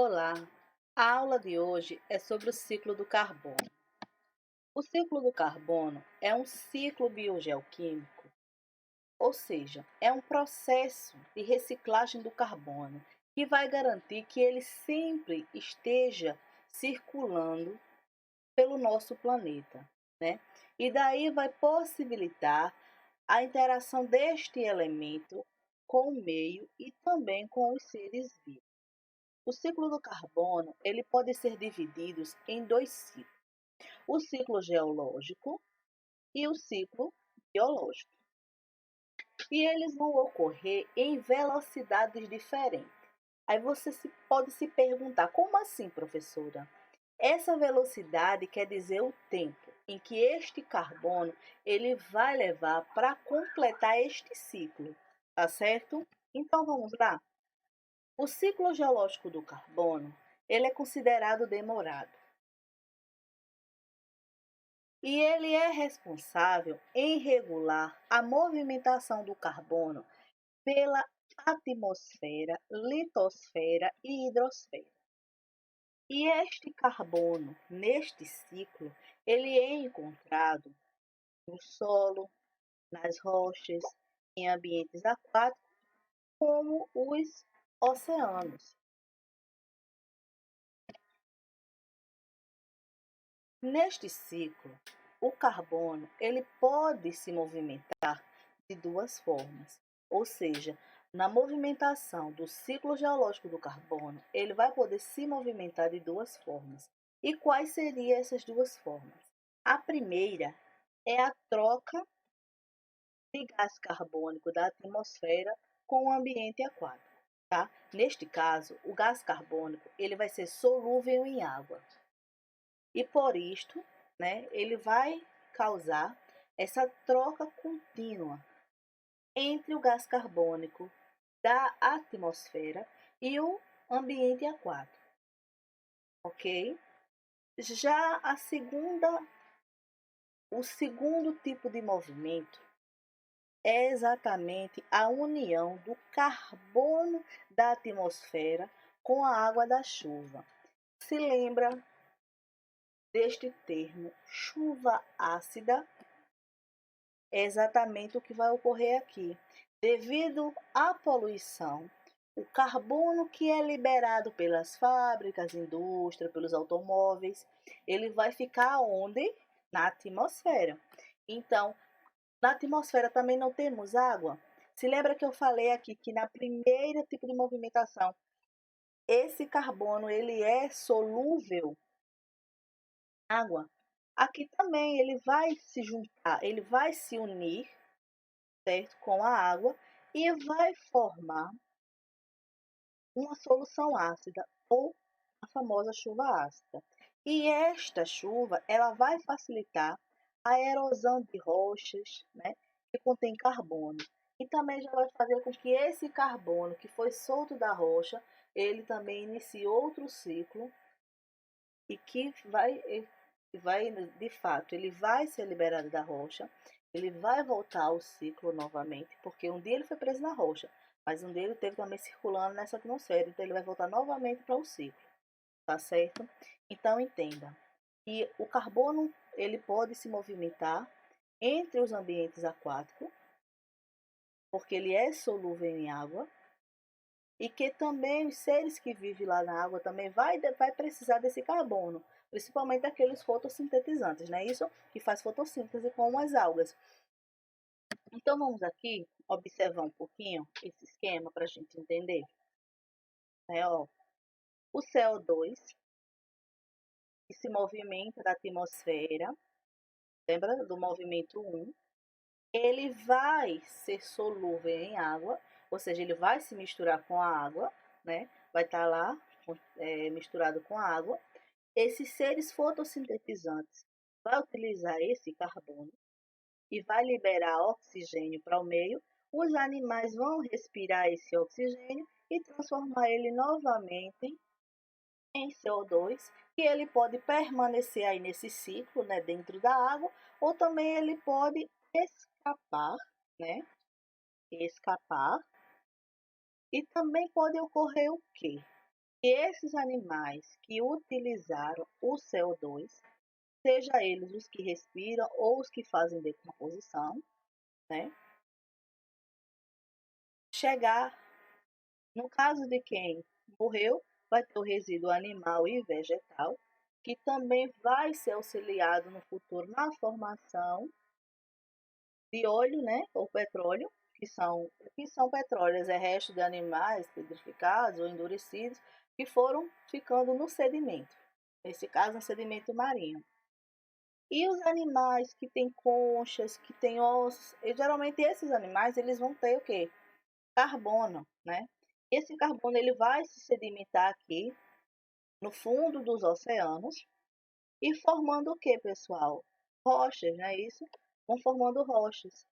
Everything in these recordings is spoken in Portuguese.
Olá, a aula de hoje é sobre o ciclo do carbono. O ciclo do carbono é um ciclo biogeoquímico, ou seja, é um processo de reciclagem do carbono que vai garantir que ele sempre esteja circulando pelo nosso planeta, né? E daí vai possibilitar a interação deste elemento com o meio e também com os seres vivos. O ciclo do carbono, ele pode ser dividido em dois ciclos: o ciclo geológico e o ciclo biológico. E eles vão ocorrer em velocidades diferentes. Aí você pode se perguntar, como assim, professora? Essa velocidade quer dizer o tempo em que este carbono ele vai levar para completar este ciclo, tá certo? Então vamos lá. O ciclo geológico do carbono, ele é considerado demorado. E ele é responsável em regular a movimentação do carbono pela atmosfera, litosfera e hidrosfera. E este carbono, neste ciclo, ele é encontrado no solo, nas rochas, em ambientes aquáticos, como os oceanos. Neste ciclo, o carbono ele pode se movimentar de duas formas, ou seja, na movimentação do ciclo geológico do carbono, ele vai poder se movimentar de duas formas. E quais seriam essas duas formas? A primeira é a troca de gás carbônico da atmosfera com o ambiente aquático, tá? Neste caso, o gás carbônico ele vai ser solúvel em água. E por isto, né, ele vai causar essa troca contínua entre o gás carbônico da atmosfera e o ambiente aquático, ok? Já o segundo tipo de movimento é exatamente a união do carbono da atmosfera com a água da chuva. Se lembra deste termo chuva ácida? É exatamente o que vai ocorrer aqui. Devido à poluição, o carbono que é liberado pelas fábricas, indústria, pelos automóveis, ele vai ficar onde? Na atmosfera. Então, na atmosfera também não temos água. Se lembra que eu falei aqui que na primeira tipo de movimentação, esse carbono ele é solúvel em água. Aqui também ele vai se juntar, ele vai se unir, certo, com a água e vai formar uma solução ácida ou a famosa chuva ácida. E esta chuva, ela vai facilitar a erosão de rochas, né, que contém carbono. E também já vai fazer com que esse carbono que foi solto da rocha, ele também inicie outro ciclo e que vai de fato, ele vai ser liberado da rocha, ele vai voltar ao ciclo novamente, porque um dia ele foi preso na rocha, mas um dia ele teve também circulando nessa atmosfera, então ele vai voltar novamente para o ciclo, tá certo? Então entenda que o carbono ele pode se movimentar entre os ambientes aquáticos, porque ele é solúvel em água, e que também os seres que vivem lá na água também vai precisar desse carbono, principalmente aqueles fotossintetizantes, né? Isso que faz fotossíntese como as algas. Então vamos aqui observar um pouquinho esse esquema para a gente entender. Né? Ó, o CO2 que se movimenta da atmosfera, lembra do movimento 1, ele vai ser solúvel em água, ou seja, ele vai se misturar com a água, né? Vai estar lá misturado com a água. Esses seres fotossintetizantes vai utilizar esse carbono e vai liberar oxigênio para o meio. Os animais vão respirar esse oxigênio e transformar ele novamente em CO2, que ele pode permanecer aí nesse ciclo, né, dentro da água, ou também ele pode escapar, né? Escapar. E também pode ocorrer o quê? E esses animais que utilizaram o CO2, seja eles os que respiram ou os que fazem decomposição, né? Chegar, no caso de quem morreu, vai ter o resíduo animal e vegetal, que também vai ser auxiliado no futuro na formação de óleo, né, ou petróleo, que são petróleos, é resto de animais petrificados ou endurecidos que foram ficando no sedimento, nesse caso no sedimento marinho. E os animais que têm conchas, que têm ossos, e geralmente esses animais eles vão ter o quê? Carbono, né? Esse carbono ele vai se sedimentar aqui no fundo dos oceanos e formando o que, pessoal? Rochas, não é isso? Vão formando rochas.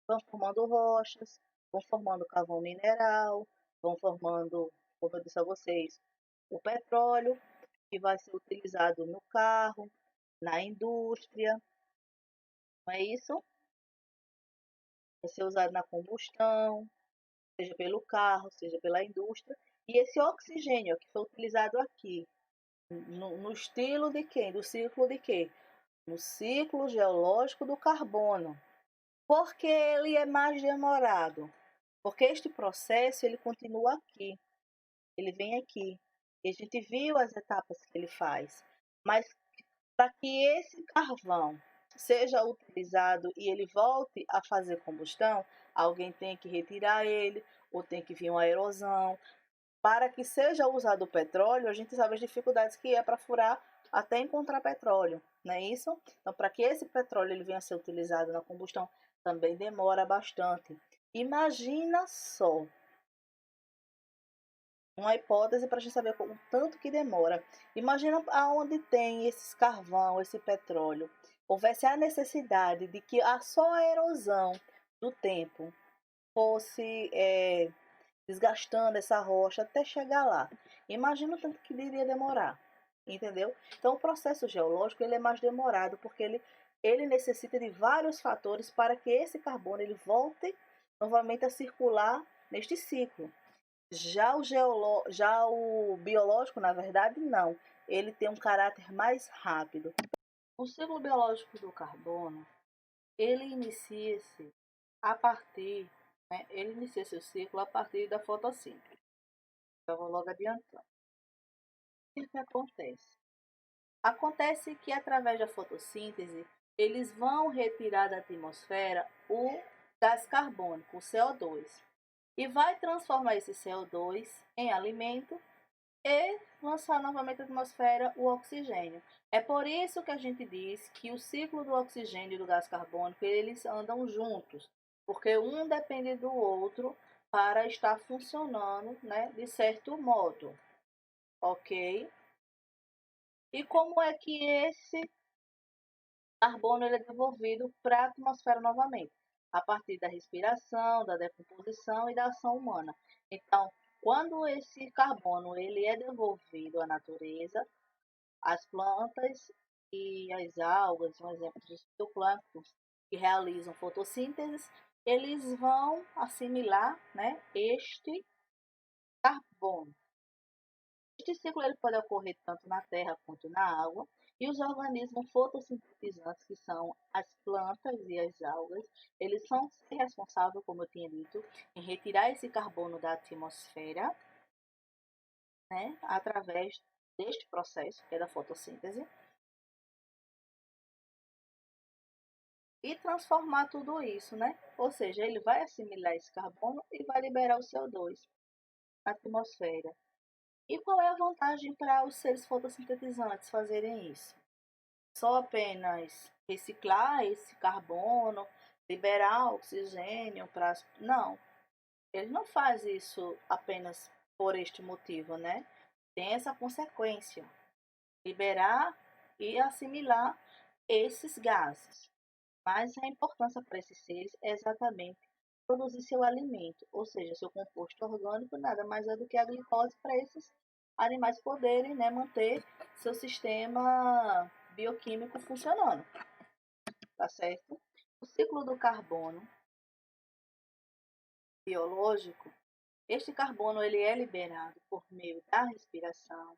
Vão formando rochas, vão formando carvão mineral, vão formando, como eu disse a vocês, o petróleo, que vai ser utilizado no carro, na indústria, não é isso? Vai ser usado na combustão, seja pelo carro, seja pela indústria. E esse oxigênio que foi utilizado aqui, no estilo de quem? Do ciclo de quê? No ciclo geológico do carbono. Porque ele é mais demorado? Porque este processo ele continua aqui, ele vem aqui. E a gente viu as etapas que ele faz. Mas para que esse carvão seja utilizado e ele volte a fazer combustão, alguém tem que retirar ele, ou tem que vir uma erosão. Para que seja usado o petróleo, a gente sabe as dificuldades que é para furar até encontrar petróleo, não é isso? Então, para que esse petróleo ele venha a ser utilizado na combustão, também demora bastante. Imagina só, uma hipótese para a gente saber o tanto que demora. Imagina aonde tem esse carvão, esse petróleo. Houvesse a necessidade de que a só a erosão do tempo fosse desgastando essa rocha até chegar lá. Imagina o tanto que iria demorar, entendeu? Então o processo geológico ele é mais demorado porque ele necessita de vários fatores para que esse carbono ele volte novamente a circular neste ciclo. Já o biológico, na verdade, não. Ele tem um caráter mais rápido. O ciclo biológico do carbono, ele inicia-se a partir, né, ele inicia seu ciclo a partir da fotossíntese. Então, vou logo adiantando. O que acontece? Acontece que através da fotossíntese, eles vão retirar da atmosfera o gás carbônico, o CO2, e vai transformar esse CO2 em alimento e lançar novamente na atmosfera o oxigênio. É por isso que a gente diz que o ciclo do oxigênio e do gás carbônico eles andam juntos, porque um depende do outro para estar funcionando, né, de certo modo, ok? E como é que esse carbono ele é devolvido para a atmosfera novamente? A partir da respiração, da decomposição e da ação humana. Então, quando esse carbono ele é devolvido à natureza, as plantas e as algas, um exemplo dos fitoplânctons, que realizam fotossíntese, eles vão assimilar, né, este carbono. Este ciclo ele pode ocorrer tanto na terra quanto na água, e os organismos fotossintetizantes, que são as plantas e as algas, eles são responsáveis, como eu tinha dito, em retirar esse carbono da atmosfera, né, através deste processo, que é da fotossíntese, e transformar tudo isso, né? Ou seja, ele vai assimilar esse carbono e vai liberar o CO2 na atmosfera. E qual é a vantagem para os seres fotossintetizantes fazerem isso? Só apenas reciclar esse carbono, liberar oxigênio para. Não, ele não faz isso apenas por este motivo, né? Tem essa consequência, liberar e assimilar esses gases. Mas a importância para esses seres é exatamente produzir seu alimento, ou seja, seu composto orgânico nada mais é do que a glicose para esses animais poderem, né, manter seu sistema bioquímico funcionando, tá certo? O ciclo do carbono biológico Este carbono ele é liberado por meio da respiração,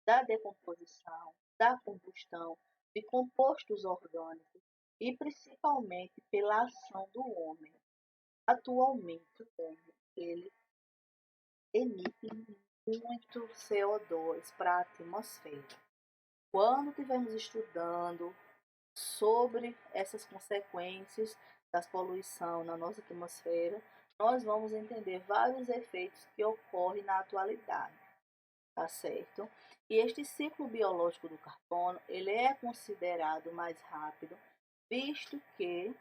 da decomposição, da combustão de compostos orgânicos e principalmente pela ação do homem. Atualmente, o homem ele emite muito CO2 para a atmosfera. Quando estivermos estudando sobre essas consequências da poluição na nossa atmosfera, nós vamos entender vários efeitos que ocorrem na atualidade, tá certo? E este ciclo biológico do carbono, ele é considerado mais rápido, visto que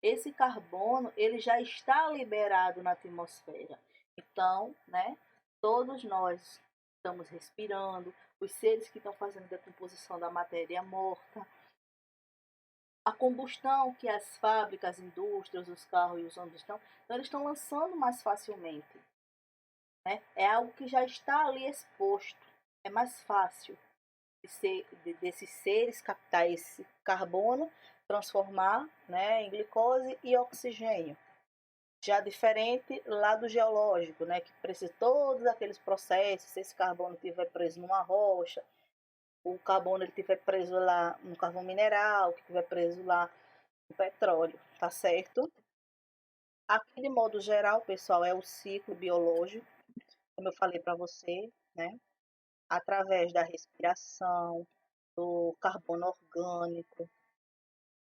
esse carbono, ele já está liberado na atmosfera. Então, né, todos nós estamos respirando, os seres que estão fazendo decomposição da matéria morta, a combustão que as fábricas, as indústrias, os carros e os ônibus estão, então eles estão lançando mais facilmente. Né? É algo que já está ali exposto. É mais fácil desses seres captar esse carbono, transformar, né, em glicose e oxigênio. Já diferente lá do geológico, né, que precisa de todos aqueles processos, se esse carbono estiver preso numa rocha, o carbono ele estiver preso lá no carvão mineral, que estiver preso lá no petróleo, tá certo? Aqui, de modo geral, pessoal, é o ciclo biológico, como eu falei para você, né? Através da respiração, do carbono orgânico,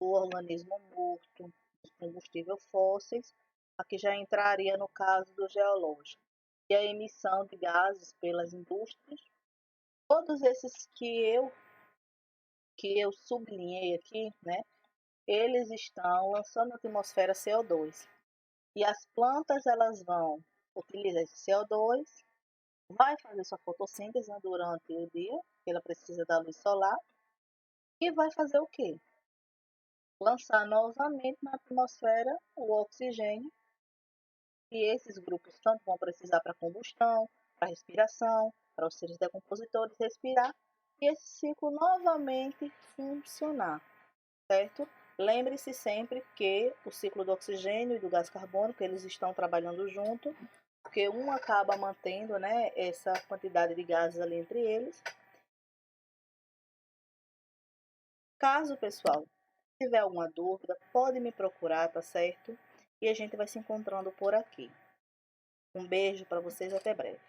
do organismo morto, dos combustíveis fósseis. Aqui já entraria no caso do geológico. E a emissão de gases pelas indústrias. Todos esses que eu sublinhei aqui, né? Eles estão lançando na atmosfera CO2. E as plantas elas vão utilizar esse CO2, vai fazer sua fotossíntese, né, durante o dia, porque ela precisa da luz solar, e vai fazer o quê? Lançar novamente na atmosfera o oxigênio, e esses grupos tanto vão precisar para combustão, para respiração, para os seres decompositores respirar, e esse ciclo novamente funcionar, certo? Lembre-se sempre que o ciclo do oxigênio e do gás carbônico, eles estão trabalhando junto, porque um acaba mantendo, né, essa quantidade de gases ali entre eles. Caso, pessoal, tiver alguma dúvida, pode me procurar, tá certo? E a gente vai se encontrando por aqui. Um beijo para vocês, até breve.